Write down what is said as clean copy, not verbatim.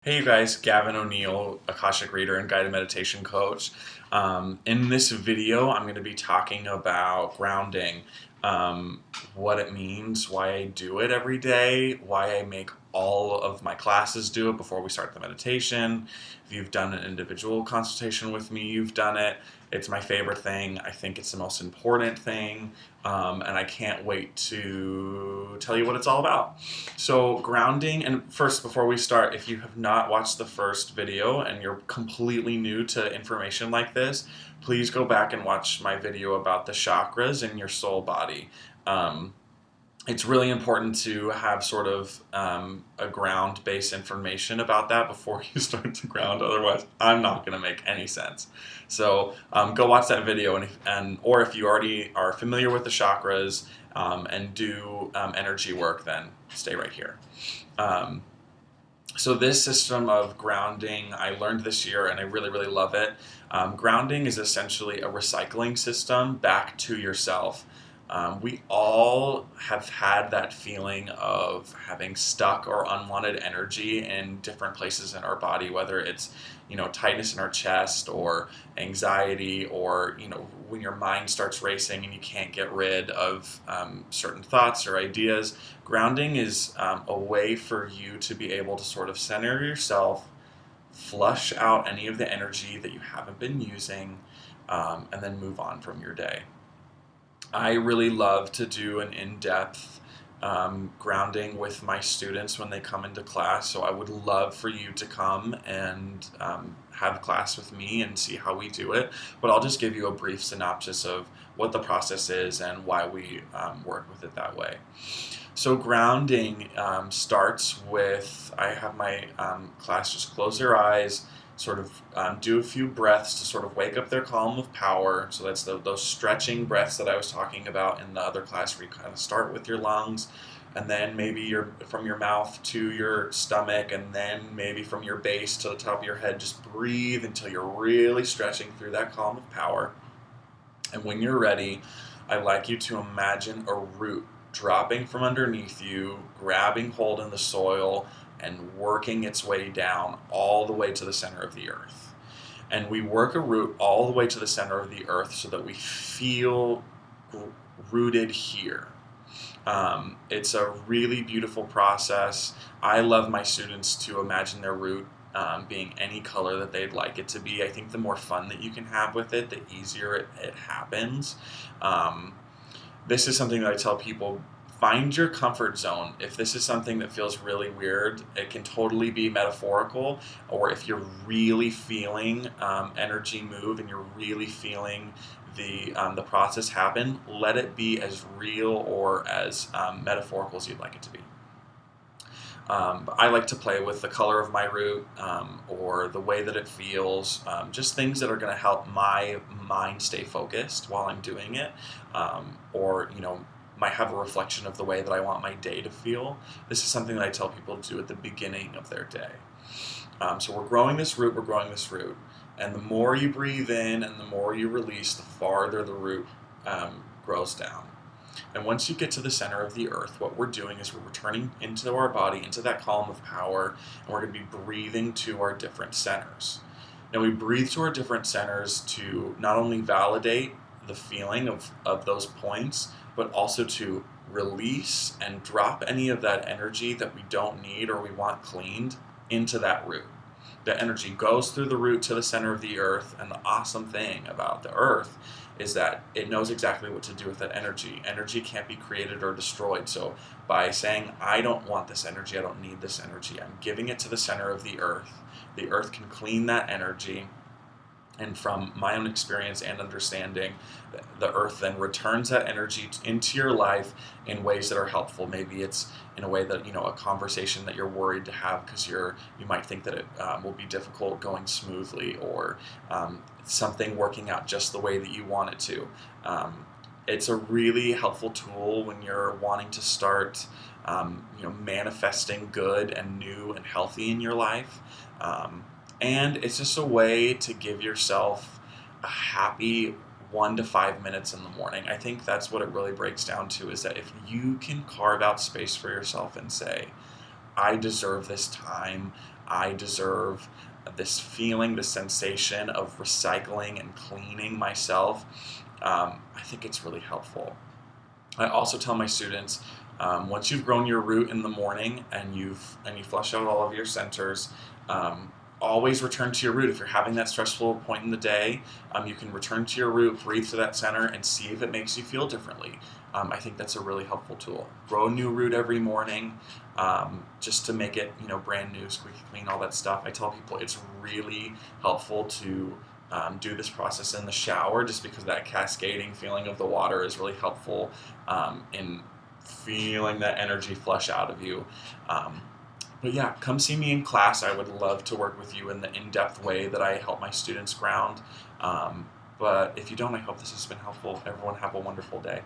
Hey you guys, Gavin O'Neill, Akashic Reader and Guided Meditation Coach. In this video, I'm going to be talking about grounding, um, what it means, why I do it every day, why I make all of my classes do it before we start the meditation. If you've done an individual consultation with me, you've done it. It's my favorite thing. I think it's the most important thing, and I can't wait to tell you what it's all about. So grounding, and first, before we start, if you have not watched the first video and you're completely new to information like this, please go back and watch my video about the chakras in your soul body. Um, it's really important to have sort of a ground-based information about that before you start to ground. Otherwise, I'm not going to make any sense. So go watch that video, or if you already are familiar with the chakras and do energy work, then stay right here. Um, so this system of grounding, I learned this year, and I really, really love it. Grounding is essentially a recycling system back to yourself. We all have had that feeling of having stuck or unwanted energy in different places in our body, whether it's, tightness in our chest or anxiety, or, when your mind starts racing and you can't get rid of certain thoughts or ideas. Grounding is a way for you to be able to sort of center yourself, flush out any of the energy that you haven't been using, and then move on from your day. I really love to do an in-depth grounding with my students when they come into class. So I would love for you to come and have class with me and see how we do it. But I'll just give you a brief synopsis of what the process is and why we work with it that way. So grounding starts with, I have my class just close their eyes, sort of do a few breaths to sort of wake up their column of power. So that's those stretching breaths that I was talking about in the other class, where you kind of start with your lungs, and then maybe from your mouth to your stomach, and then maybe from your base to the top of your head. Just breathe until you're really stretching through that column of power. And when you're ready, I'd like you to imagine a root dropping from underneath you, grabbing hold in the soil, and working its way down all the way to the center of the earth. And we work a root all the way to the center of the earth so that we feel rooted here. It's a really beautiful process. I love my students to imagine their root being any color that they'd like it to be. I think the more fun that you can have with it, the easier it happens. This is something that I tell people: find your comfort zone. If this is something that feels really weird, it can totally be metaphorical, or if you're really feeling energy move and you're really feeling the process happen, let it be as real or as metaphorical as you'd like it to be. But I like to play with the color of my root, or the way that it feels, just things that are going to help my mind stay focused while I'm doing it, or might have a reflection of the way that I want my day to feel. This is something that I tell people to do at the beginning of their day. So we're growing this root, and the more you breathe in and the more you release, the farther the root grows down. And once you get to the center of the earth, what we're doing is we're returning into our body, into that column of power, and we're going to be breathing to our different centers. Now we breathe to our different centers to not only validate the feeling of those points, but also to release and drop any of that energy that we don't need or we want cleaned into that root. The energy goes through the root to the center of the earth, and the awesome thing about the earth is that it knows exactly what to do with that energy. Energy can't be created or destroyed. So by saying, I don't want this energy, I don't need this energy, I'm giving it to the center of the earth can clean that energy. And from my own experience and understanding, the earth then returns that energy into your life in ways that are helpful. Maybe it's in a way that, a conversation that you're worried to have because you might think that it will be difficult going smoothly, or something working out just the way that you want it to. It's a really helpful tool when you're wanting to start manifesting good and new and healthy in your life. And it's just a way to give yourself a happy 1 to 5 minutes in the morning. I think that's what it really breaks down to, is that if you can carve out space for yourself and say, I deserve this time. I deserve this feeling, this sensation of recycling and cleaning myself. I think it's really helpful. I also tell my students, once you've grown your root in the morning and you flush out all of your centers, always return to your root. If you're having that stressful point in the day, you can return to your root, breathe to that center, and see if it makes you feel differently. I think that's a really helpful tool. Grow a new root every morning, just to make it, brand new, squeaky clean, all that stuff. I tell people it's really helpful to do this process in the shower, just because that cascading feeling of the water is really helpful in feeling that energy flush out of you. But yeah, come see me in class. I would love to work with you in the in-depth way that I help my students ground. But if you don't, I hope this has been helpful. Everyone have a wonderful day.